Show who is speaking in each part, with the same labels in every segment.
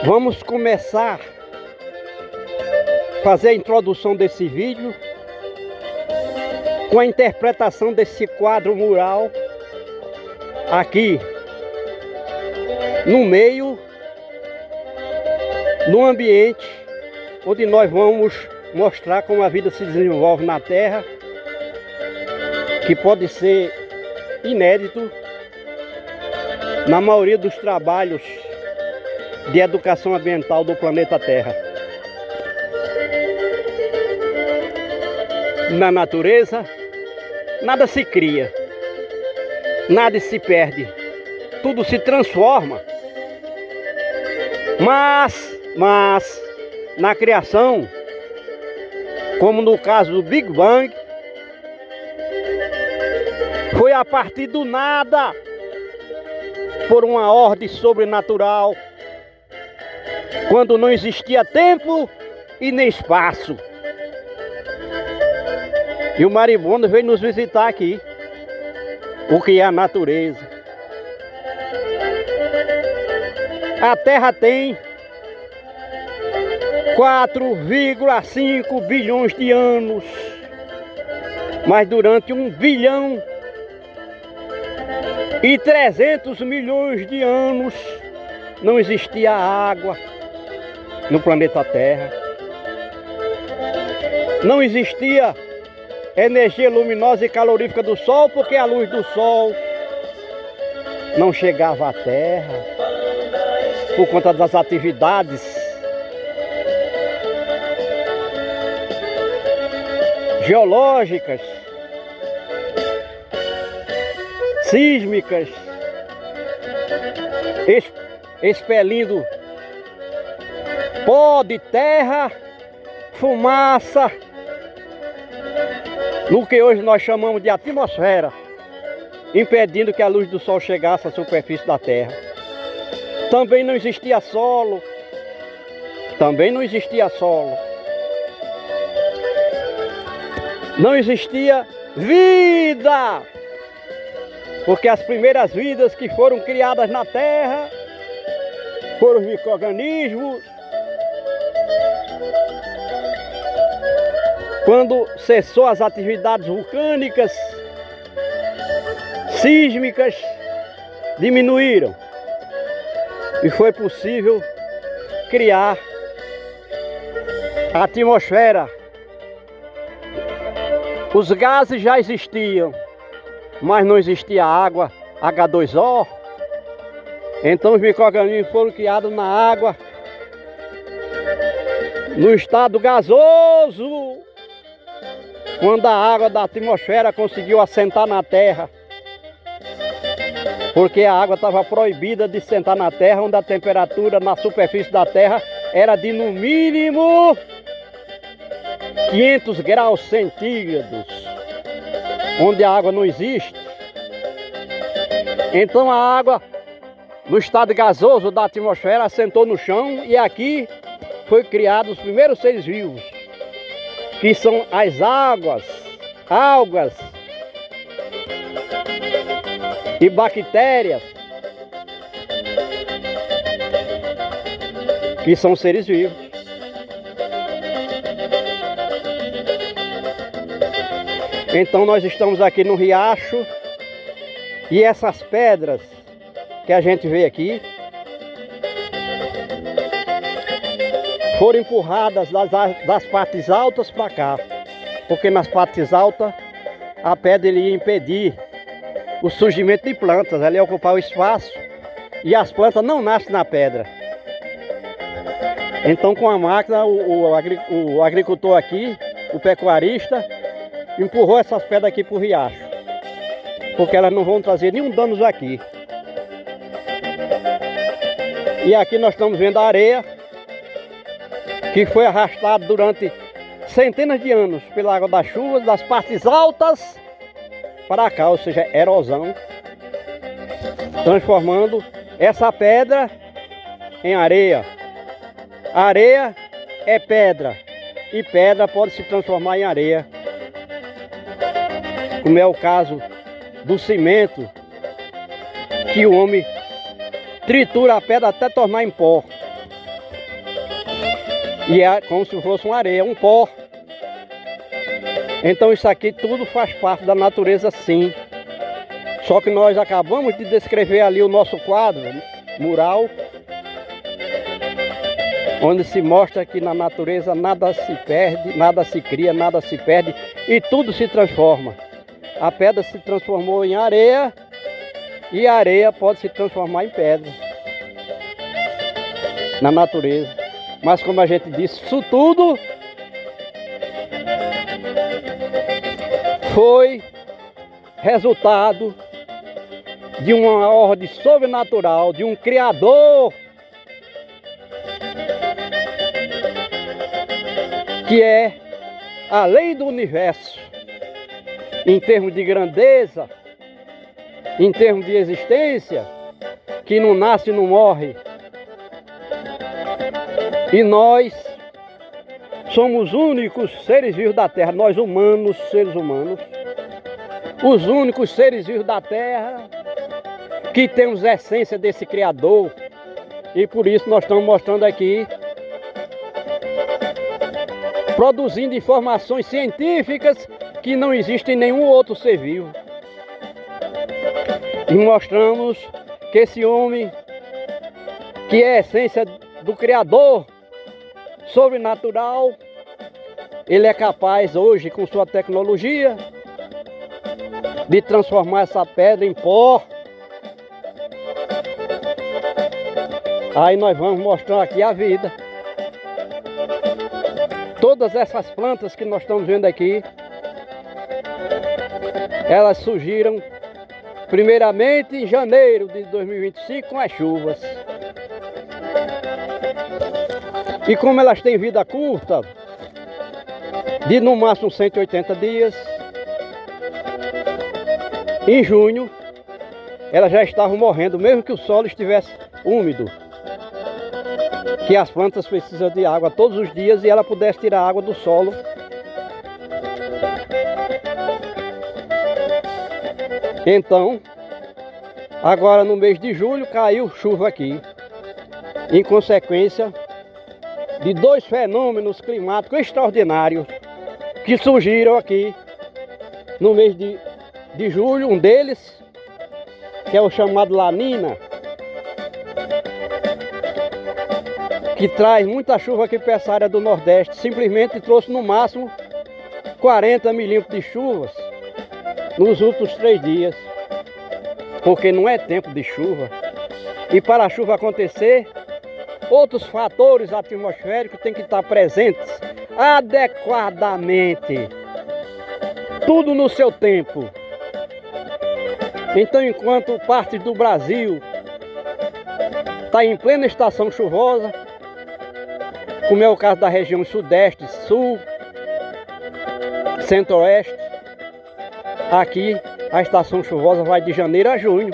Speaker 1: Vamos começar a fazer a introdução desse vídeo com a interpretação desse quadro mural aqui no meio, no ambiente onde nós vamos mostrar como a vida se desenvolve na Terra, que pode ser inédito na maioria dos trabalhos de educação ambiental do planeta Terra. Na natureza, nada se cria, nada se perde, tudo se transforma. Mas na criação, como no caso do Big Bang, foi a partir do nada, por uma ordem sobrenatural, quando não existia tempo e nem espaço. E o marimbondo veio nos visitar aqui, o que é a natureza. A Terra tem 4,5 bilhões de anos, mas durante 1 bilhão e 300 milhões de anos não existia água no planeta Terra. Não existia energia luminosa e calorífica do Sol, porque a luz do Sol não chegava à Terra por conta das atividades geológicas, sísmicas, expelindo pó de terra, fumaça, no que hoje nós chamamos de atmosfera, impedindo que a luz do Sol chegasse à superfície da Terra. Também não existia solo, não existia vida, porque as primeiras vidas que foram criadas na Terra foram os micro-organismos. Quando cessou as atividades vulcânicas, sísmicas, diminuíram e foi possível criar a atmosfera. Os gases já existiam, mas não existia água, H2O. Então os micro-organismos foram criados na água, no estado gasoso, quando a água da atmosfera conseguiu assentar na Terra. Porque a água estava proibida de sentar na Terra, onde a temperatura na superfície da Terra era de no mínimo 500 graus centígrados, onde a água não existe. Então a água, no estado gasoso da atmosfera, assentou no chão e aqui foi criado os primeiros seres vivos, que são as algas e bactérias, que são seres vivos. Então nós estamos aqui no riacho e essas pedras que a gente vê aqui foram empurradas das partes altas para cá, porque nas partes altas a pedra ia impedir o surgimento de plantas, ela ia ocupar o espaço e as plantas não nascem na pedra. Então com a máquina o agricultor aqui, o pecuarista, empurrou essas pedras aqui para o riacho, porque elas não vão trazer nenhum dano aqui. E aqui nós estamos vendo a areia, que foi arrastada durante centenas de anos pela água das chuvas, das partes altas para cá, ou seja, erosão, transformando essa pedra em areia. Areia é pedra, e pedra pode se transformar em areia, como é o caso do cimento, que o homem tritura a pedra até tornar em pó. E é como se fosse uma areia, um pó. Então isso aqui tudo faz parte da natureza, sim. Só que nós acabamos de descrever ali o nosso quadro mural, onde se mostra que na natureza nada se perde, nada se cria, nada se perde e tudo se transforma. A pedra se transformou em areia e a areia pode se transformar em pedra na natureza. Mas como a gente disse, isso tudo foi resultado de uma ordem sobrenatural, de um Criador que é a lei do universo, em termos de grandeza, em termos de existência, que não nasce e não morre. E nós somos os únicos seres vivos da Terra, nós humanos, seres humanos, os únicos seres vivos da Terra que temos a essência desse Criador. E por isso nós estamos mostrando aqui, produzindo informações científicas que não existem em nenhum outro ser vivo. E mostramos que esse homem, que é a essência do Criador sobrenatural, ele é capaz hoje, com sua tecnologia, de transformar essa pedra em pó. Aí nós vamos mostrar aqui a vida. Todas essas plantas que nós estamos vendo aqui, elas surgiram primeiramente em janeiro de 2025 com as chuvas. E como elas têm vida curta, de no máximo 180 dias, em junho elas já estavam morrendo, mesmo que o solo estivesse úmido. Que as plantas precisam de água todos os dias e ela pudesse tirar água do solo. Então, agora no mês de julho caiu chuva aqui, em consequência de dois fenômenos climáticos extraordinários que surgiram aqui no mês de julho. Um deles, que é o chamado La Nina, que traz muita chuva aqui para essa área do Nordeste. Simplesmente trouxe no máximo 40 milímetros de chuvas nos últimos 3 dias, porque não é tempo de chuva. E para a chuva acontecer, outros fatores atmosféricos têm que estar presentes adequadamente, tudo no seu tempo. Então, enquanto parte do Brasil está em plena estação chuvosa, como é o caso da região sudeste, sul, centro-oeste, aqui a estação chuvosa vai de janeiro a junho.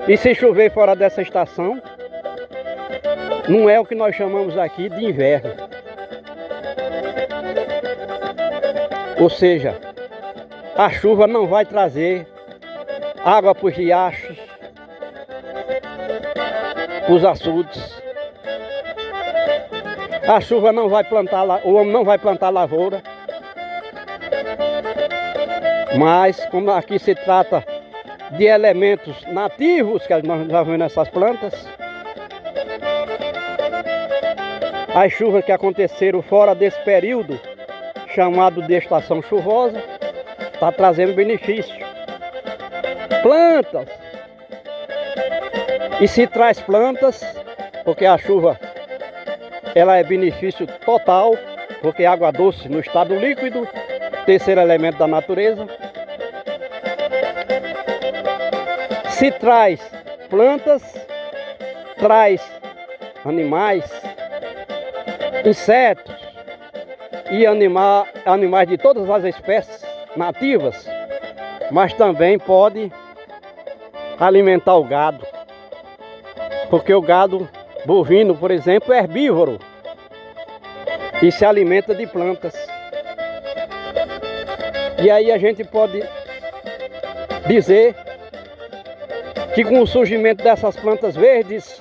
Speaker 1: E se chover fora dessa estação, não é o que nós chamamos aqui de inverno. Ou seja, a chuva não vai trazer água para os riachos, para os açudes. A chuva não vai plantar, o homem não vai plantar lavoura. Mas como aqui se trata de elementos nativos que nós já vemos nessas plantas, as chuvas que aconteceram fora desse período chamado de estação chuvosa está trazendo benefício. Plantas. E se traz plantas, porque a chuva ela é benefício total, porque água doce no estado líquido, terceiro elemento da natureza. Se traz plantas, traz animais, insetos e animais de todas as espécies nativas, mas também pode alimentar o gado, porque o gado bovino, por exemplo, é herbívoro e se alimenta de plantas. E aí a gente pode dizer que com o surgimento dessas plantas verdes,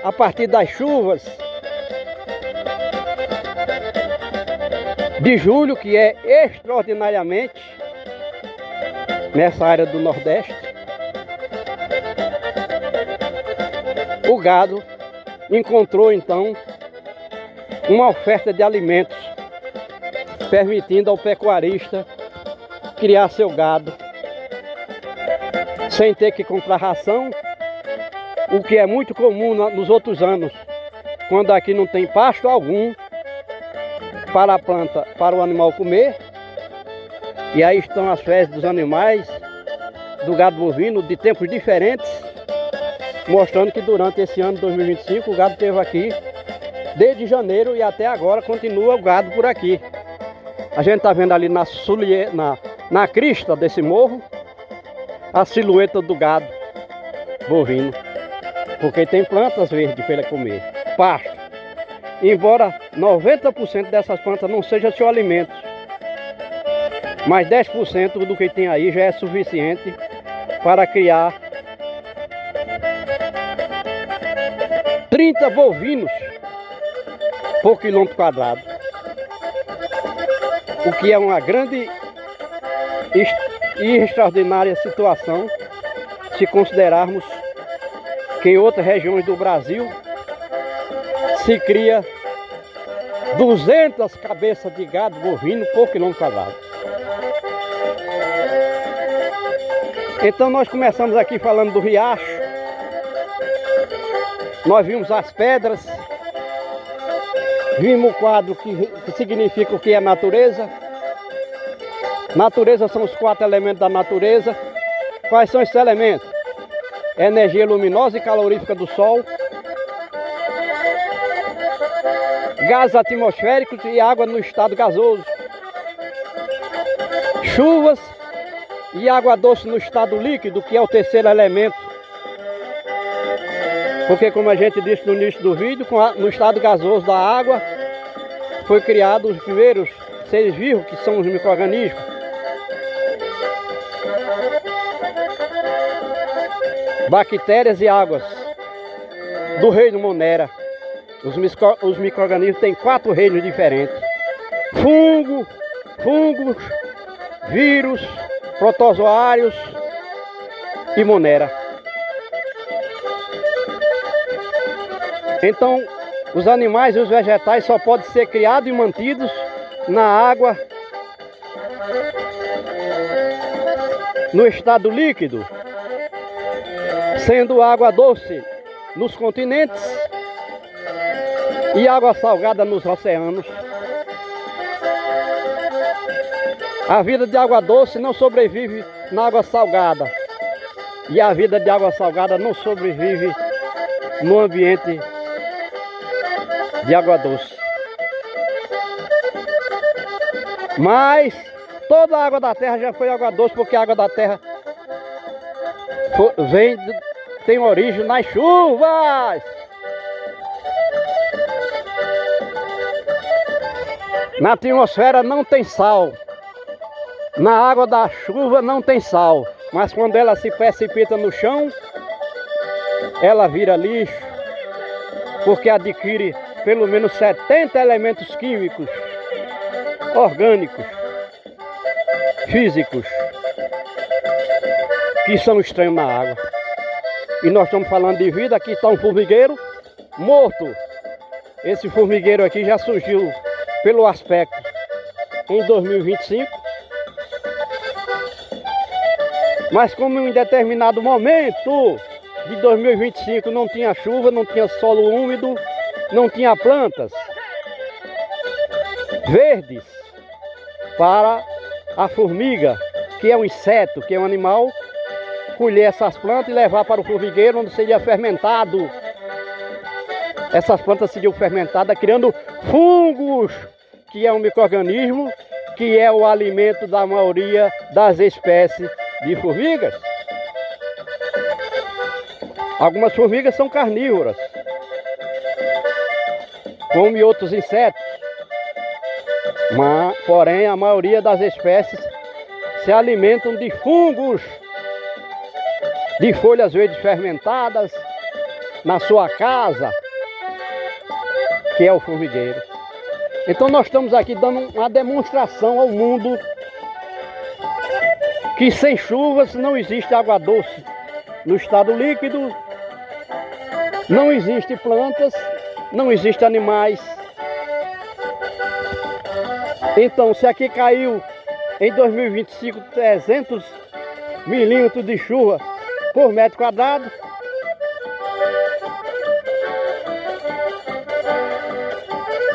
Speaker 1: a partir das chuvas, de julho, que é extraordinariamente nessa área do Nordeste, o gado encontrou então uma oferta de alimentos, permitindo ao pecuarista criar seu gado sem ter que comprar ração, o que é muito comum nos outros anos, quando aqui não tem pasto algum para a planta, para o animal comer. E aí estão as fezes dos animais, do gado bovino, de tempos diferentes, mostrando que durante esse ano de 2025 o gado esteve aqui desde janeiro e até agora continua o gado por aqui. A gente está vendo ali na crista desse morro a silhueta do gado bovino, porque tem plantas verdes para ele comer, pasto. Embora 90% dessas plantas não seja seu alimento, mas 10% do que tem aí já é suficiente para criar 30 bovinos por quilômetro quadrado, o que é uma grande e extraordinária situação, se considerarmos que em outras regiões do Brasil se cria 200 cabeças de gado bovino por quilômetro quadrado. Então nós começamos aqui falando do riacho, nós vimos as pedras, vimos o quadro que significa o que é natureza. Natureza são os 4 elementos da natureza. Quais são esses elementos? Energia luminosa e calorífica do sol, gases atmosféricos e água no estado gasoso, chuvas e água doce no estado líquido, que é o terceiro elemento. Porque, como a gente disse no início do vídeo, no estado gasoso da água foi criado os primeiros seres vivos, que são os micro-organismos. Bactérias e águas do reino Monera. Os micro-organismos têm 4 reinos diferentes: fungos, vírus, protozoários e Monera. Então, os animais e os vegetais só podem ser criados e mantidos na água, no estado líquido, sendo água doce nos continentes e água salgada nos oceanos. A vida de água doce não sobrevive na água salgada, e a vida de água salgada não sobrevive no ambiente de água doce. Mas toda a água da terra já foi água doce, porque a água da terra tem origem nas chuvas. Na atmosfera não tem sal, na água da chuva não tem sal, mas quando ela se precipita no chão, ela vira lixo, porque adquire pelo menos 70 elementos químicos, orgânicos, físicos, que são estranhos na água. E nós estamos falando de vida. Aqui está um formigueiro morto. Esse formigueiro aqui já surgiu pelo aspecto em 2025. Mas como em determinado momento de 2025 não tinha chuva, não tinha solo úmido, não tinha plantas verdes para a formiga, que é um inseto, que é um animal, colher essas plantas e levar para o formigueiro, onde seria fermentado. Essas plantas seriam fermentadas, criando fungos, que é um micro-organismo, que é o alimento da maioria das espécies de formigas. Algumas formigas são carnívoras, comem outros insetos, mas, porém, a maioria das espécies se alimentam de fungos, de folhas verdes fermentadas na sua casa, que é o formigueiro. Então nós estamos aqui dando uma demonstração ao mundo que sem chuvas não existe água doce no estado líquido, não existe plantas, não existe animais. Então, se aqui caiu em 2025 300 milímetros de chuva por metro quadrado,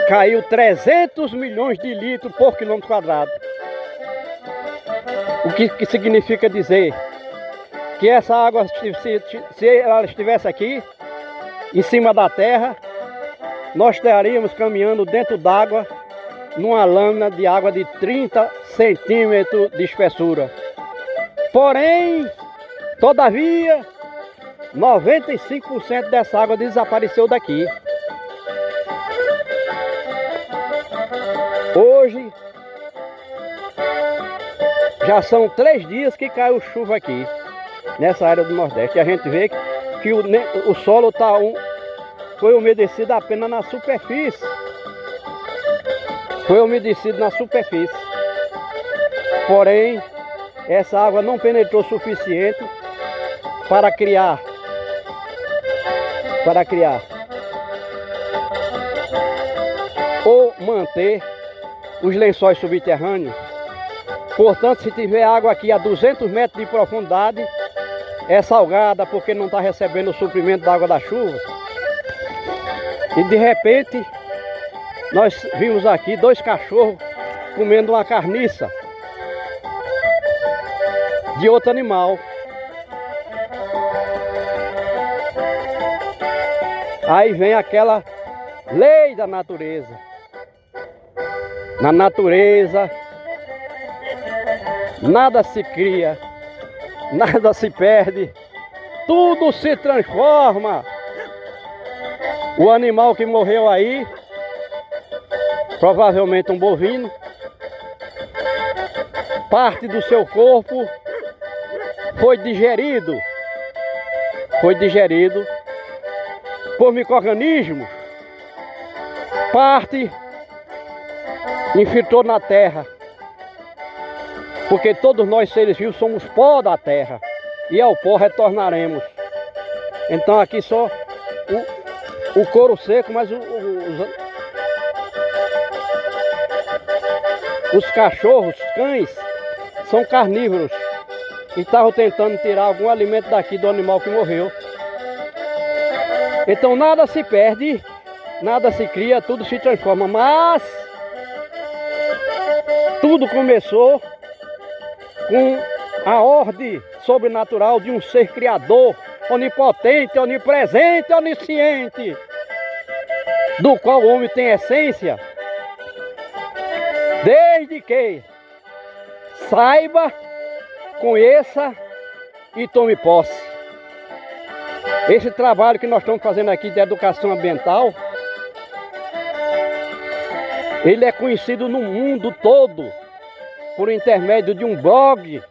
Speaker 1: caiu 300 milhões de litros por quilômetro quadrado. O que significa dizer que essa água, se ela estivesse aqui, em cima da terra, nós estaríamos caminhando dentro d'água, numa lâmina de água de 30 centímetros de espessura. Porém, todavia, 95% dessa água desapareceu daqui. Hoje, já são 3 dias que caiu chuva aqui, nessa área do Nordeste. E a gente vê que o solo foi umedecido apenas na superfície. Foi umedecido na superfície. Porém, essa água não penetrou o suficiente para criar ou manter os lençóis subterrâneos. Portanto, se tiver água aqui a 200 metros de profundidade, é salgada porque não está recebendo o suprimento da água da chuva. E de repente, nós vimos aqui 2 cachorros comendo uma carniça de outro animal. Aí vem aquela lei da natureza. Na natureza, nada se cria, nada se perde, tudo se transforma. O animal que morreu aí, provavelmente um bovino, parte do seu corpo foi digerido por micro-organismos, parte infiltrou na terra, porque todos nós seres vivos somos pó da terra e ao pó retornaremos. Então aqui só o couro seco, mas os cachorros, cães, são carnívoros e estavam tentando tirar algum alimento daqui do animal que morreu. Então nada se perde, nada se cria, tudo se transforma, mas tudo começou com a ordem sobrenatural de um ser criador, onipotente, onipresente, onisciente, do qual o homem tem essência, desde que saiba, conheça e tome posse. Esse trabalho que nós estamos fazendo aqui de educação ambiental, ele é conhecido no mundo todo por intermédio de um blog,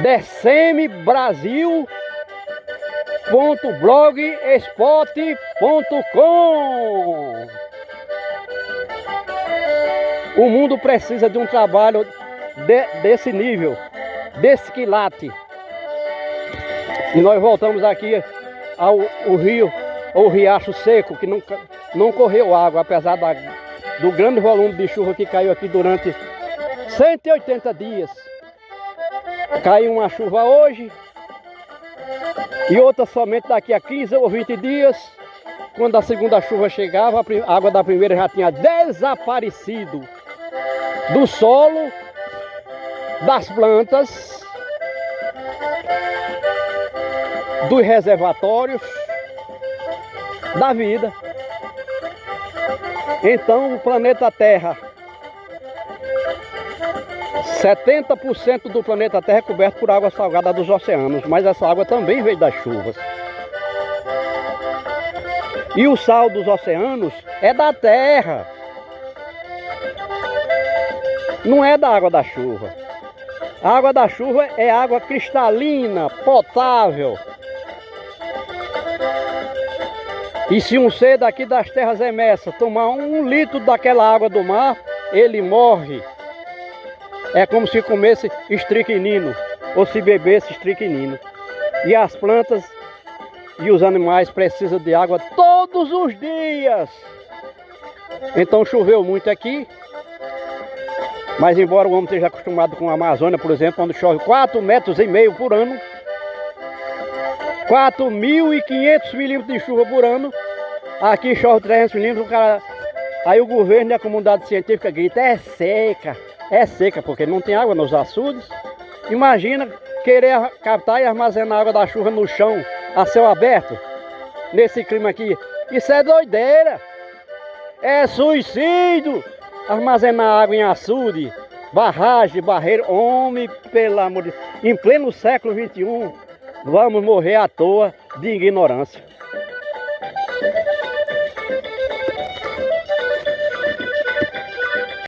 Speaker 1: decembrasil.blogspot.com. O mundo precisa de um trabalho desse nível, desse quilate. E nós voltamos aqui ao rio, ou riacho seco, que não correu água, apesar do grande volume de chuva que caiu aqui durante 180 dias. Caiu uma chuva hoje e outra somente daqui a 15 ou 20 dias. Quando a segunda chuva chegava, a água da primeira já tinha desaparecido do solo, das plantas, dos reservatórios, da vida. Então o planeta Terra, 70% do planeta Terra é coberto por água salgada dos oceanos, mas essa água também veio das chuvas. E o sal dos oceanos é da terra, não é da água da chuva. A água da chuva é água cristalina, potável. E se um ser daqui das terras emersas tomar 1 litro daquela água do mar, ele morre. É como se comesse estricnino, ou se bebesse estricnino. E as plantas e os animais precisam de água todos os dias. Então choveu muito aqui. Mas embora o homem esteja acostumado com a Amazônia, por exemplo, onde chove 4,5 metros por ano, 4.500 milímetros de chuva por ano, aqui chove 300 milímetros, aí o governo e a comunidade científica grita, é seca, porque não tem água nos açudes. Imagina querer captar e armazenar água da chuva no chão, a céu aberto, nesse clima aqui. Isso é doideira, é suicídio. Armazenar água em açude, barragem, barreira, homem, pelo amor de Deus, em pleno século XXI, vamos morrer à toa de ignorância.